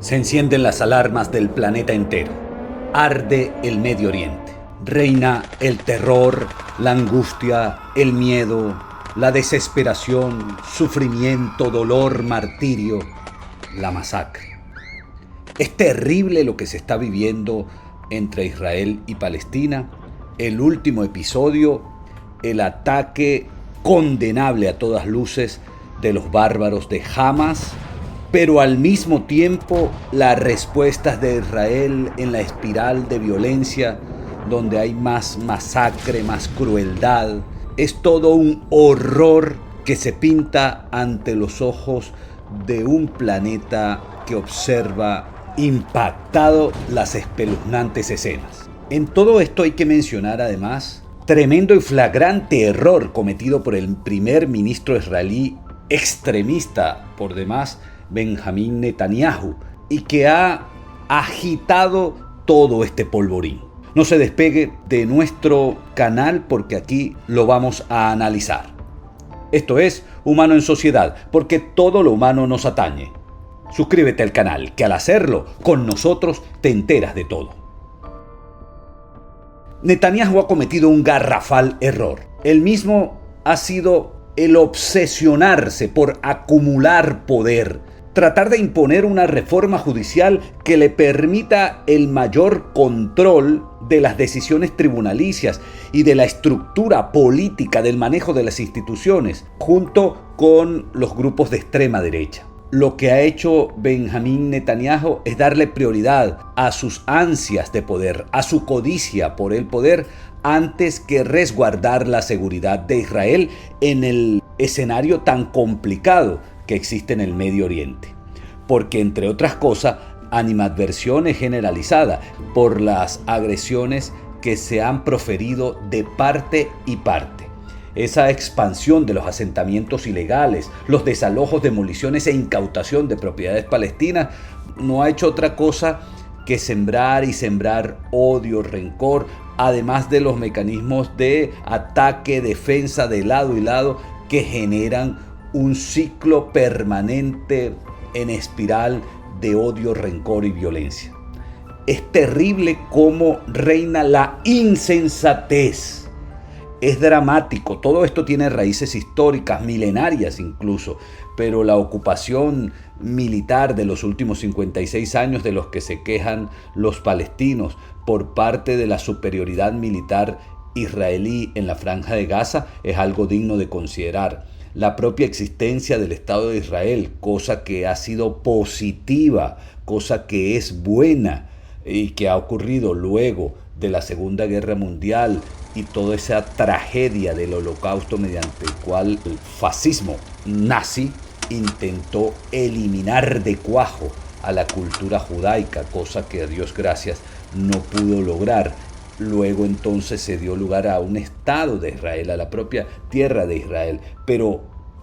Se encienden las alarmas del planeta entero. Arde el Medio Oriente. Reina el terror, la angustia, el miedo, la desesperación, sufrimiento, dolor, martirio, la masacre. Es terrible lo que se está viviendo entre Israel y Palestina. El último episodio, el ataque condenable a todas luces de los bárbaros de Hamas, pero al mismo tiempo las respuestas de Israel en la espiral de violencia, donde hay más masacre, más crueldad. Es todo un horror que se pinta ante los ojos de un planeta que observa impactado las espeluznantes escenas. En todo esto hay que mencionar además tremendo y flagrante error cometido por el primer ministro israelí, extremista por demás, Benjamín Netanyahu, y que ha agitado todo este polvorín. No se despegue de nuestro canal porque aquí lo vamos a analizar. Esto es Humano en Sociedad, porque todo lo humano nos atañe. Suscríbete al canal, que al hacerlo, con nosotros te enteras de todo. Netanyahu ha cometido un garrafal error. Él mismo ha sido el obsesionarse por acumular poder, tratar de imponer una reforma judicial que le permita el mayor control de las decisiones tribunalicias y de la estructura política del manejo de las instituciones, junto con los grupos de extrema derecha. Lo que ha hecho Benjamín Netanyahu es darle prioridad a sus ansias de poder, a su codicia por el poder, antes que resguardar la seguridad de Israel en el escenario tan complicado que existe en el Medio Oriente. Porque, entre otras cosas, animadversión es generalizada por las agresiones que se han proferido de parte y parte. Esa expansión de los asentamientos ilegales, los desalojos, demoliciones e incautación de propiedades palestinas no ha hecho otra cosa que sembrar y sembrar odio, rencor, además de los mecanismos de ataque, defensa de lado y lado que generan un ciclo permanente en espiral de odio, rencor y violencia. Es terrible cómo reina la insensatez. Es dramático, todo esto tiene raíces históricas, milenarias incluso, pero la ocupación militar de los últimos 56 años de los que se quejan los palestinos por parte de la superioridad militar israelí en la Franja de Gaza es algo digno de considerar. La propia existencia del Estado de Israel, cosa que ha sido positiva, cosa que es buena y que ha ocurrido luego de la Segunda Guerra Mundial y toda esa tragedia del Holocausto mediante el cual el fascismo nazi intentó eliminar de cuajo a la cultura judaica, cosa que a Dios gracias no pudo lograr. Luego entonces se dio lugar a un Estado de Israel, a la propia tierra de Israel. Pero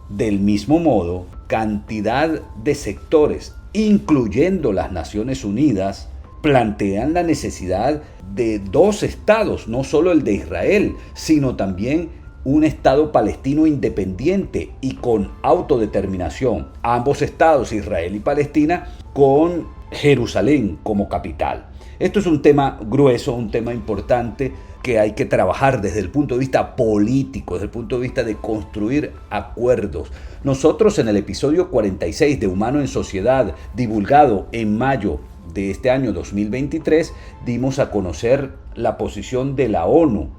del mismo modo, cantidad de sectores, incluyendo las Naciones Unidas, plantean la necesidad de dos estados, no solo el de Israel, sino también un Estado palestino independiente y con autodeterminación. Ambos estados, Israel y Palestina, con Jerusalén como capital. Esto es un tema grueso, un tema importante que hay que trabajar desde el punto de vista político, desde el punto de vista de construir acuerdos. Nosotros en el episodio 46 de Humano en Sociedad, divulgado en mayo de este año 2023, dimos a conocer la posición de la ONU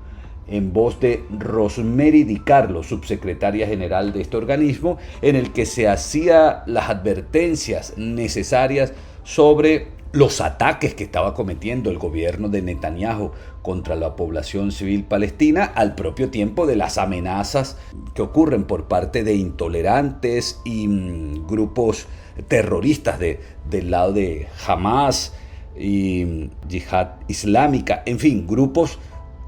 en voz de Rosemary DiCarlo, subsecretaria general de este organismo, en el que se hacía las advertencias necesarias sobre los ataques que estaba cometiendo el gobierno de Netanyahu contra la población civil palestina, al propio tiempo de las amenazas que ocurren por parte de intolerantes y grupos terroristas del lado de Hamas y Yihad Islámica, en fin, grupos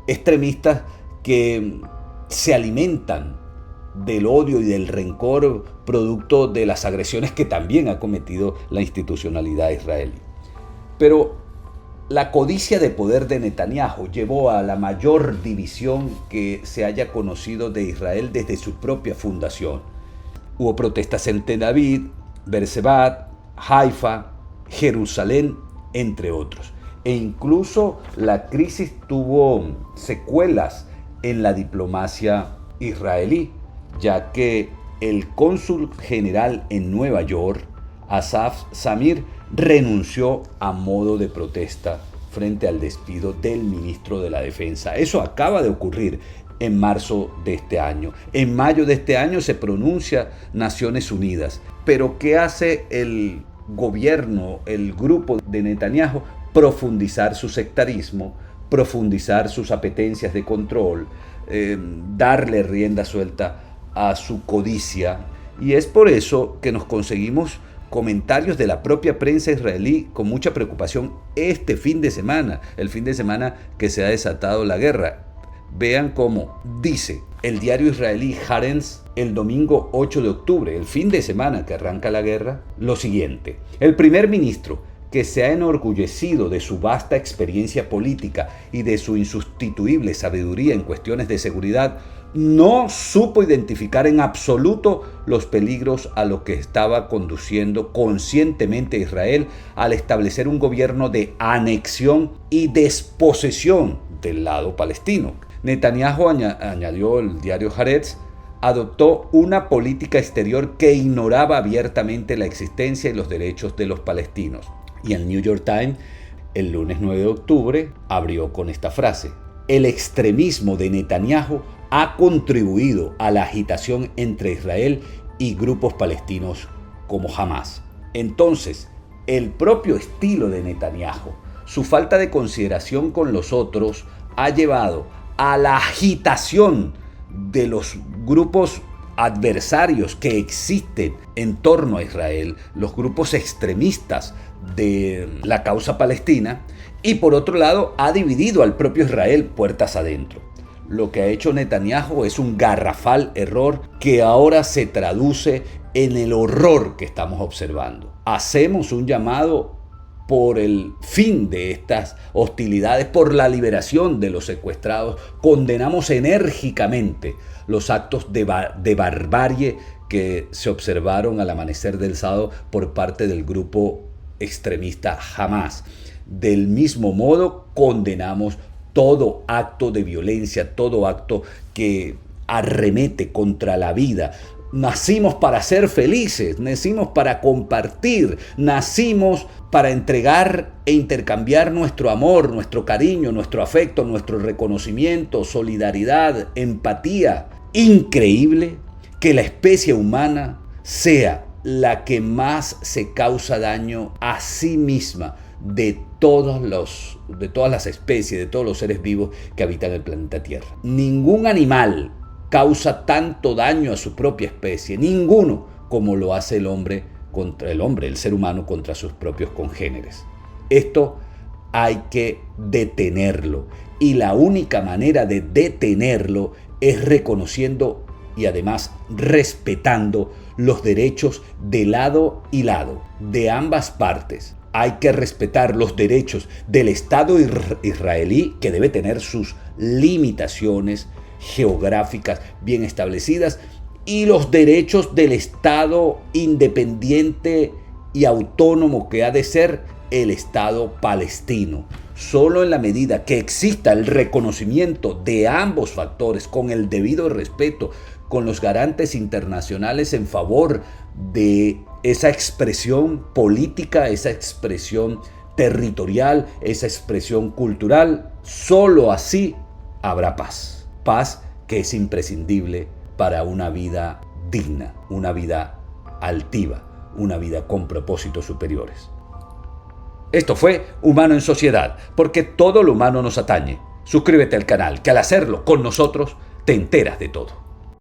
extremistas que se alimentan del odio y del rencor producto de las agresiones que también ha cometido la institucionalidad israelí. Pero la codicia de poder de Netanyahu llevó a la mayor división que se haya conocido de Israel desde su propia fundación. Hubo protestas en Tel Aviv, Beersheba, Haifa, Jerusalén, entre otros. E incluso la crisis tuvo secuelas en la diplomacia israelí, ya que el cónsul general en Nueva York, Asaf Samir, renunció a modo de protesta frente al despido del ministro de la Defensa. Eso acaba de ocurrir en marzo de este año. En mayo de este año se pronuncia Naciones Unidas. Pero ¿qué hace el gobierno, el grupo de Netanyahu? Profundizar su sectarismo, profundizar sus apetencias de control, darle rienda suelta a su codicia. Y es por eso que nos conseguimos comentarios de la propia prensa israelí con mucha preocupación este fin de semana, el fin de semana que se ha desatado la guerra. Vean cómo dice el diario israelí Haaretz el domingo 8 de octubre, el fin de semana que arranca la guerra, lo siguiente: el primer ministro, que se ha enorgullecido de su vasta experiencia política y de su insustituible sabiduría en cuestiones de seguridad, no supo identificar en absoluto los peligros a los que estaba conduciendo conscientemente Israel al establecer un gobierno de anexión y desposesión del lado palestino. Netanyahu, añadió el diario Haaretz, adoptó una política exterior que ignoraba abiertamente la existencia y los derechos de los palestinos. Y el New York Times, el lunes 9 de octubre, abrió con esta frase: el extremismo de Netanyahu ha contribuido a la agitación entre Israel y grupos palestinos como Hamas. Entonces, el propio estilo de Netanyahu, su falta de consideración con los otros, ha llevado a la agitación de los grupos adversarios que existen en torno a Israel, los grupos extremistas de la causa palestina, y por otro lado ha dividido al propio Israel puertas adentro. Lo que ha hecho Netanyahu es un garrafal error que ahora se traduce en el horror que estamos observando. Hacemos un llamado por el fin de estas hostilidades, por la liberación de los secuestrados. Condenamos enérgicamente los actos de barbarie que se observaron al amanecer del sábado por parte del grupo extremista Hamas. Del mismo modo, condenamos todo acto de violencia, todo acto que arremete contra la vida. Nacimos para ser felices, nacimos para compartir, nacimos para entregar e intercambiar nuestro amor, nuestro cariño, nuestro afecto, nuestro reconocimiento, solidaridad, empatía. Increíble que la especie humana sea la que más se causa daño a sí misma de todas las especies, de todos los seres vivos que habitan el planeta Tierra. Ningún animal causa tanto daño a su propia especie, ninguno, como lo hace el hombre contra el hombre, el ser humano contra sus propios congéneres. Esto hay que detenerlo, y la única manera de detenerlo es reconociendo y además respetando los derechos de lado y lado, de ambas partes. Hay que respetar los derechos del Estado israelí, que debe tener sus limitaciones geográficas bien establecidas, y los derechos del Estado independiente y autónomo que ha de ser el Estado palestino. Solo en la medida que exista el reconocimiento de ambos factores con el debido respeto, con los garantes internacionales en favor de esa expresión política, esa expresión territorial, esa expresión cultural, solo así habrá paz. Paz que es imprescindible para una vida digna, una vida altiva, una vida con propósitos superiores. Esto fue Humano en Sociedad, porque todo lo humano nos atañe. Suscríbete al canal, que al hacerlo con nosotros te enteras de todo.